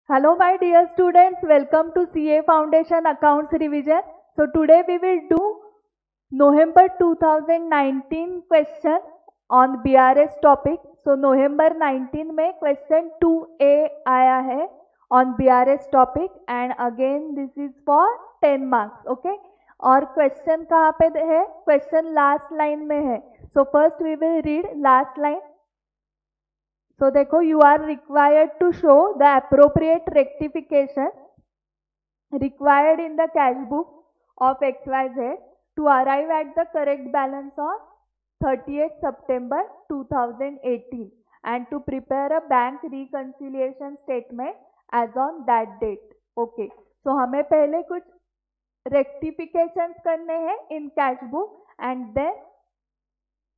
Hello my dear students, welcome to CA Foundation Accounts Revision. So today we will do November 2019 question on BRS topic. So November 19 में question 2A आया है on BRS topic and again this is for 10 marks, okay? और question कहाँ पे है? Question last line में है. So first we will read last line. So देखो you are required to show the appropriate rectification required in the cash book of XYZ to arrive at the correct balance on 30th September 2018 and to prepare a bank reconciliation statement as on that date. Okay. So हमें पहले कुछ rectifications करने हैं in cash book and then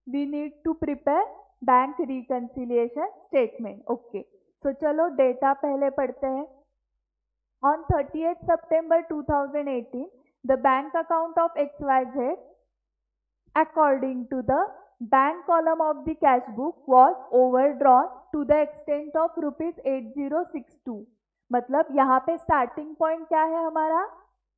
we need to prepare bank reconciliation statement. Okay, so चलो data पहले पढ़ते हैं. On 30th September 2018 the bank account of XYZ according to the bank column of the cash book was overdrawn to the extent of ₹8062. मतलब यहाँ पे starting point क्या है हमारा?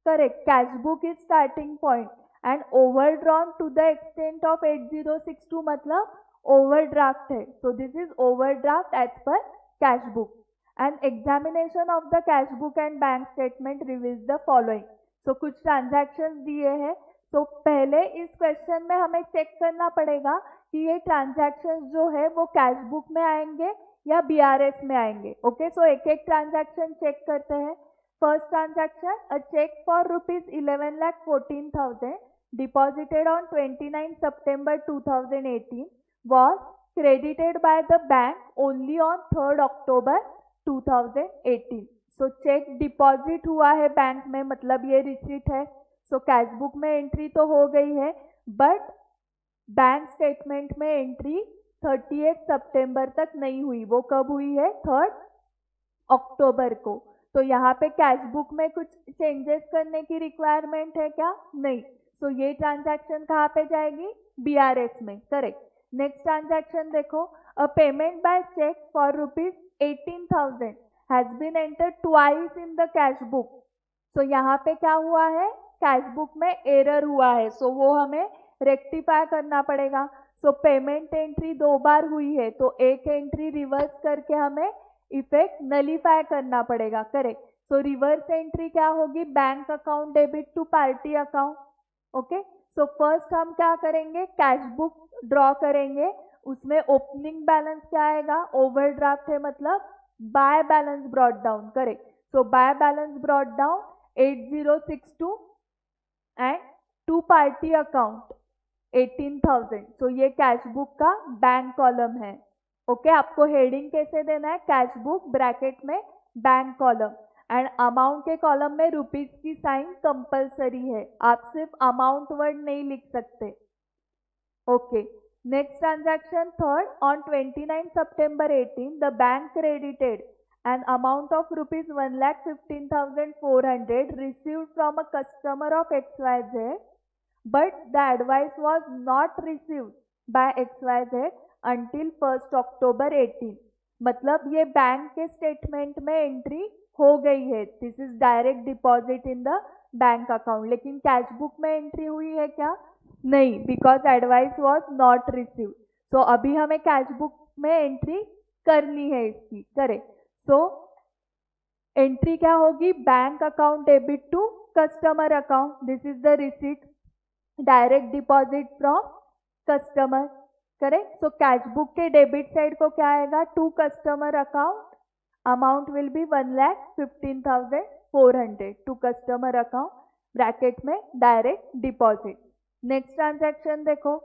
Correct, cash book is starting point and overdrawn to the extent of 8062 मतलब overdraft है. So this is overdraft as per cash book. An examination of the cash book and bank statement reveals the following. So कुछ transactions दिए हैं. So पहले इस question में हमें check करना पड़ेगा कि ये transactions जो है वो कैश बुक में आएंगे या BRS में आएंगे. ओके, सो एक एक ट्रांजैक्शन चेक करते हैं. First transaction, a cheque for ₹11,14,000 deposited on 29 September 2018 was credited by the bank only on 3rd October 2018. So cheque deposit हुआ है बैंक में, मतलब ये रिसीट है. सो कैश बुक में एंट्री तो हो गई है बट बैंक स्टेटमेंट में एंट्री 30th September तक नहीं हुई. वो कब हुई है? 3rd October को. तो यहाँ पे कैश बुक में कुछ चेंजेस करने की रिक्वायरमेंट है क्या? नहीं. सो ये ट्रांजैक्शन कहाँ पे जाएगी? BRS में. करेक्ट. नेक्स्ट ट्रांजैक्शन देखो, a payment by cheque for ₹18,000 has been entered twice in the cash book. So यहाँ पे क्या हुआ है? कैश बुक में एरर हुआ है. सो वो हमें रेक्टिफाई करना पड़ेगा. सो पेमेंट एंट्री 2 बार हुई है तो एक एंट्री रिवर्स करके हमें इफेक्ट नलीफाई करना पड़ेगा. करेक्ट. सो रिवर्स एंट्री क्या होगी? Bank account debit to party account. Okay, so first हम क्या करेंगे? कैश बुक ड्रॉ करेंगे. उसमें ओपनिंग बैलेंस क्या आएगा? ओवरड्राफ्ट है मतलब by balance brought down. Correct. So by balance brought down 8062 and to party account 18,000. सो ये कैश बुक का बैंक कॉलम है. ओके, आपको हेडिंग कैसे देना है? कैश बुक ब्रैकेट में बैंक कॉलम एंड अमाउंट के कॉलम में रुपीज की साइन कंपलसरी है. आप सिर्फ अमाउंट वर्ड नहीं लिख सकते. Okay, next transaction third, on 29 September 18 the bank credited an amount of ₹1,15,400 received from a customer of XYZ but the advice was not received by XYZ until 1st October 18. मतलब ये bank के statement में entry हो गई है. This is direct deposit in the bank account. लेकिन cash book में entry हुई है क्या? नहीं, because advice was not received. So अभी हमें कैश बुक में एंट्री करनी है इसकी. करें. सो एंट्री क्या होगी? Bank account debit to customer account. This is the receipt, direct deposit from customer. Correct. So cash book के डेबिट साइड को क्या आएगा? To customer account. Amount will be 1,15,400 to customer account bracket में direct deposit. Next transaction देखो,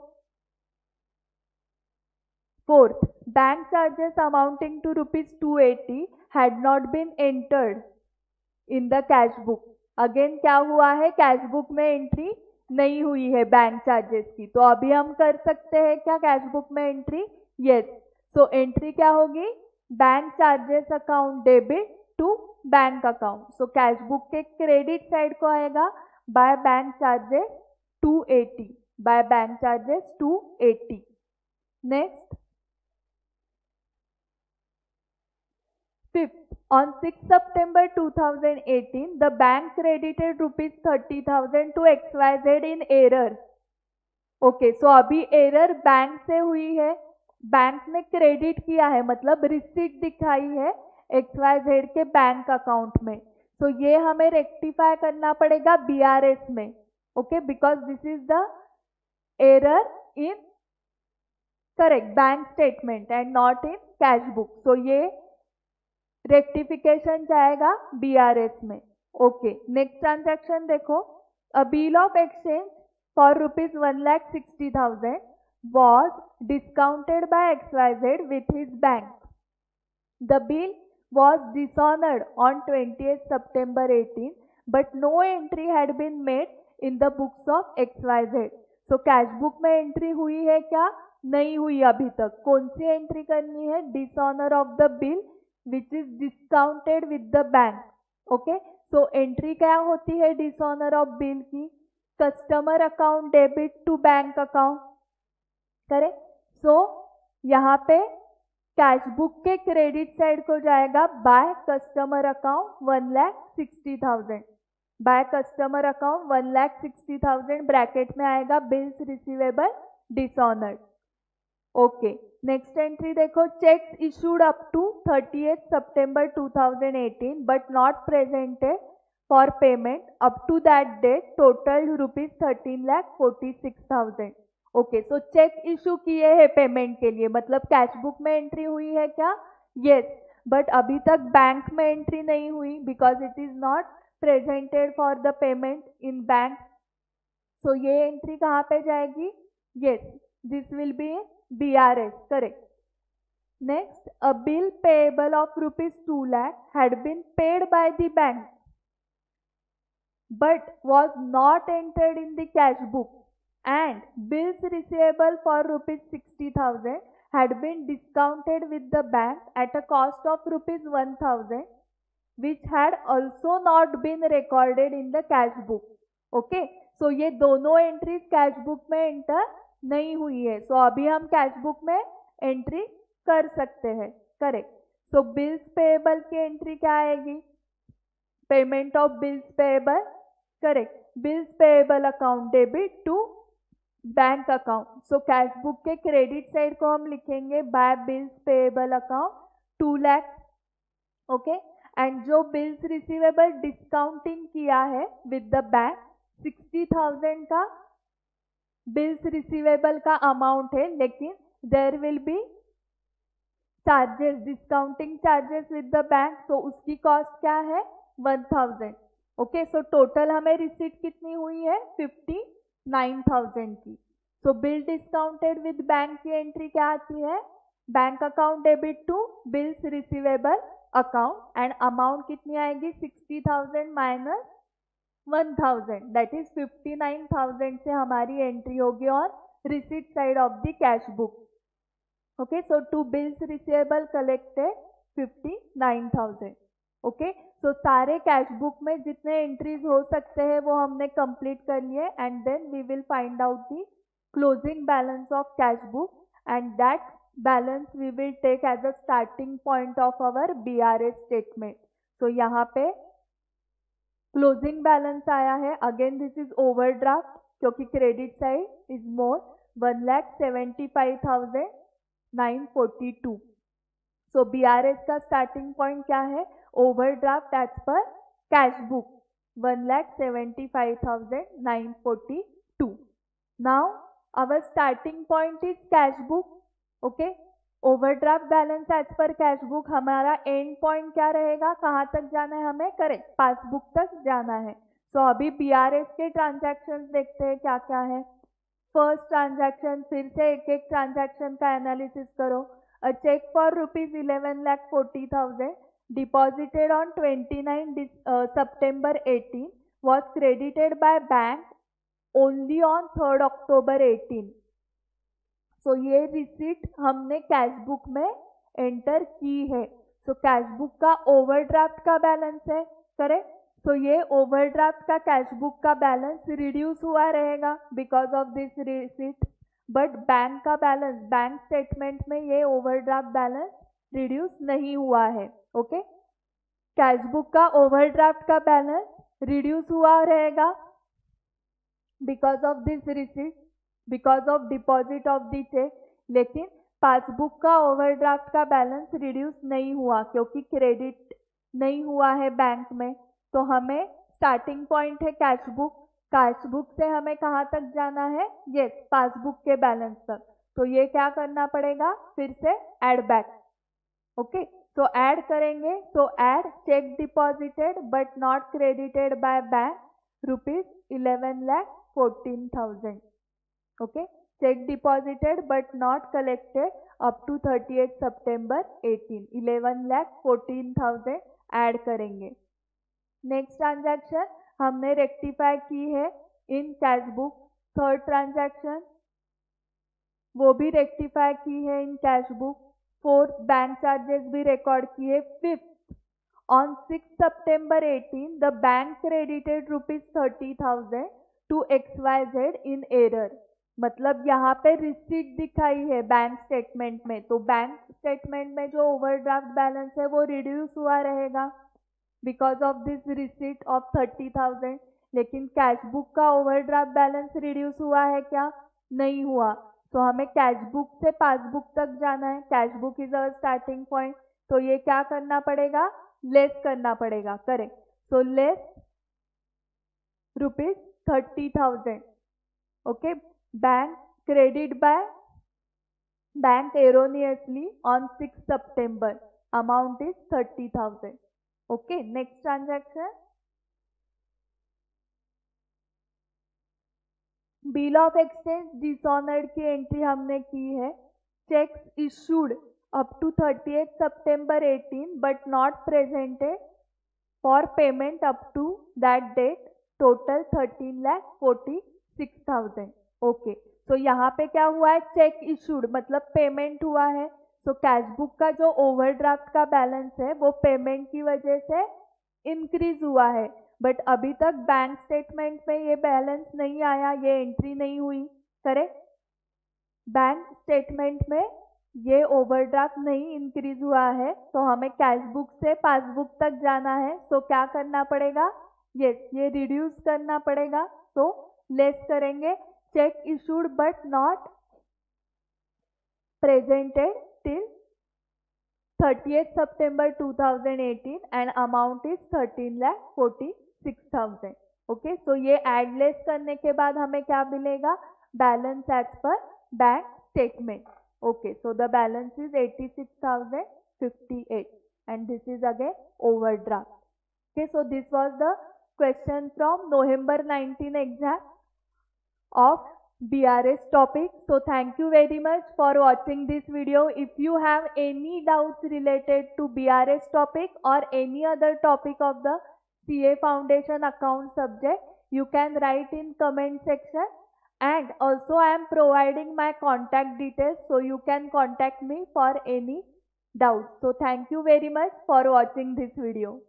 fourth, bank charges amounting to ₹280 had not been entered in the cash book. Again क्या हुआ है? Cash book में entry नहीं हुई है bank charges की. तो अभी हम कर सकते हैं क्या कैश बुक में एंट्री? यस. सो एंट्री क्या होगी? Bank charges account debit to bank account. So cash book के क्रेडिट साइड को आएगा by bank charges 280. By bank charges 280. Next, fifth, On 6 September 2018, the bank credited rupees 30,000 to XYZ in error. Okay, so अभी error bank से हुई है, bank ने credit किया है, मतलब रिसीट दिखाई है XYZ के बैंक अकाउंट में. सो ये हमें रेक्टिफाई करना पड़ेगा BRS में. Okay, because this is the error in correct bank statement and not in cash book. So ये रेक्टिफिकेशन जाएगा BRS में. ओके, नेक्स्ट ट्रांजैक्शन देखो. A bill of exchange for rupees 1,60,000 was discounted by XYZ with his bank. The bill was dishonored on 20th September 18, but no entry had been made in the books of XYZ. So cash book में entry हुई है क्या? नहीं हुई अभी तक. कौन सी entry करनी है? Dishonor of the bill which is discounted with the bank. Okay, so एंट्री क्या होती है dishonor of bill की? Customer account debit to bank account. Correct. So यहाँ पे कैश बुक के क्रेडिट साइड को जाएगा by customer account 1,60,000. By customer account 1,60,000 bracket में आएगा bills receivable dishonoured. Okay, next entry देखो. Cheques issued up to 30th September 2018 but not presented for payment up to that date total rupees 13,46,000. Okay, so cheque issue किए हैं payment के लिए, मतलब cash book में entry हुई है क्या? यस, बट अभी तक बैंक में एंट्री नहीं हुई because it is not presented for the payment in bank. So ये एंट्री कहाँ पे जाएगी? Yes, this will be BRS. Correct. Next, a bill payable of rupees 2 lakh had been paid by the bank but was not entered in the cash book, and bills receivable for rupees 60,000 had been discounted with the bank at a cost of rupees 1,000 which had also not been recorded in the cash book. Okay, so ये दोनों entries cash book में enter नहीं हुई है. सो अभी हम cash book में entry कर सकते हैं. करेक्ट. सो बिल्स पेएबल की एंट्री क्या आएगी? Payment of bills payable. Correct. Bills payable account debit to bank account. So cash book के क्रेडिट साइड को हम लिखेंगे by bills payable account 2 lakh. Okay, and जो बिल्स रिसीवेबल डिस्काउंटिंग किया है विद द बैंक 60,000 का बिल्स रिसीवेबल का amount है, लेकिन there will be charges, discounting charges with the bank. So उसकी कॉस्ट क्या है? 1,000. ओके, सो टोटल हमें रिसीट कितनी हुई है? 59,000 की. So bill discounted with bank की एंट्री क्या आती है? Bank account debit to bills receivable account and amount कितनी आएगी? 60,000 माइनस 1,000, दैट इज 59,000 से हमारी एंट्री होगी on receipt side of the cash book. Okay, so to bills receivable collected 59,000. Okay, so सारे कैश बुक में जितने एंट्रीज हो सकते हैं वो हमने कंप्लीट कर लिए and then we will find out the closing balance of cash book and that balance we will take as a starting point of our BRS statement. So यहाँ पे क्लोजिंग बैलेंस आया है. अगेन दिस इज ओवरड्राफ्ट क्योंकि credit side is more 1,75,942. So BRS का starting point क्या है? Overdraft as per cash book 1,75,942. Now our starting point is cash book. Okay, overdraft balance as per cash book. हमारा end point क्या रहेगा? कहाँ तक जाना है हमें? करेक्ट, पासबुक तक जाना है. सो अभी BRS के ट्रांजैक्शंस देखते हैं क्या क्या है. फर्स्ट ट्रांजैक्शन, फिर से एक एक ट्रांजैक्शन का एनालिसिस करो. अ cheque for rupees 11,40,000 deposited on 29 September 18 was credited by bank only on 3rd October 18. सो ये रिसीट हमने कैश बुक में एंटर की है. सो कैश बुक का ओवरड्राफ्ट का बैलेंस है. करेक्ट. सो ये ओवरड्राफ्ट का कैश बुक का बैलेंस रिड्यूस हुआ रहेगा because of this receipt, but bank का बैलेंस, बैंक स्टेटमेंट में ये ओवरड्राफ्ट बैलेंस रिड्यूस नहीं हुआ है. ओके, कैश बुक का ओवरड्राफ्ट का बैलेंस रिड्यूस हुआ रहेगा because of this receipt, because of deposit of the check, लेकिन पासबुक का ओवरड्राफ्ट का बैलेंस रिड्यूस नहीं हुआ क्योंकि क्रेडिट नहीं हुआ है बैंक में। तो हमें स्टार्टिंग पॉइंट है कैश बुक से हमें कहाँ तक जाना है, यस पासबुक के बैलेंस तक। तो ये क्या करना पड़ेगा, फिर से ऐड बैक। ओके, तो ऐड करेंगे, तो add check deposited but not credited by bank ₹11,14,000। Okay, check deposited but not collected up to 30th September 18, 11,14,000 add करेंगे। नेक्स्ट ट्रांजैक्शन हमने रेक्टिफाई की है in cash book. Third transaction वो भी rectify की है in cash book. Fourth bank charges भी record किए। Fifth on 6 September 18 the bank credited ₹30,000 to XYZ in error. मतलब यहाँ पे रिसीट दिखाई है बैंक स्टेटमेंट में, तो बैंक स्टेटमेंट में जो ओवरड्राफ्ट बैलेंस है वो रिड्यूस हुआ रहेगा because of this receipt of 30,000। लेकिन कैश बुक का ओवरड्राफ्ट बैलेंस रिड्यूस हुआ है क्या, नहीं हुआ। तो हमें कैश बुक से पासबुक तक जाना है। Cash book is our starting point, तो ये क्या करना पड़ेगा, लेस करना पड़ेगा। Correct, so less ₹30,000। Okay, bank credit by bank erroneously on 6 September, amount is 30,000. Okay, next transaction, bill of exchange dishonored की एंट्री हमने की है। checks issued up to 30th September 18 but not presented for payment up to that date, total 13,46,000। Okay, तो यहाँ पे क्या हुआ है, चेक इशूड मतलब पेमेंट हुआ है। तो कैश बुक का जो ओवरड्राफ्ट का बैलेंस है वो पेमेंट की वजह से इंक्रीज हुआ है, बट अभी तक बैंक स्टेटमेंट में ये बैलेंस नहीं आया, ये एंट्री नहीं हुई। करेक्ट, बैंक स्टेटमेंट में ये ओवरड्राफ्ट नहीं इंक्रीज हुआ है, तो हमें कैश बुक से पासबुक तक जाना है। तो क्या करना पड़ेगा, यस ये रिड्यूस करना पड़ेगा। तो लेस करेंगे, check issued but not presented till 30th September 2018 and amount is 13,46,000। Okay, so ये एड लेस करने के बाद हमें क्या मिलेगा, balance as per bank statement. Okay, so the balance is 86,058 and this is again overdraft. Okay, so this was the question from November 19 exam of BRS topic. So thank you very much for watching this video. If you have any doubts related to BRS topic or any other topic of the CA Foundation account subject, you can write in comment section, and also I am providing my contact details so you can contact me for any doubts. So thank you very much for watching this video.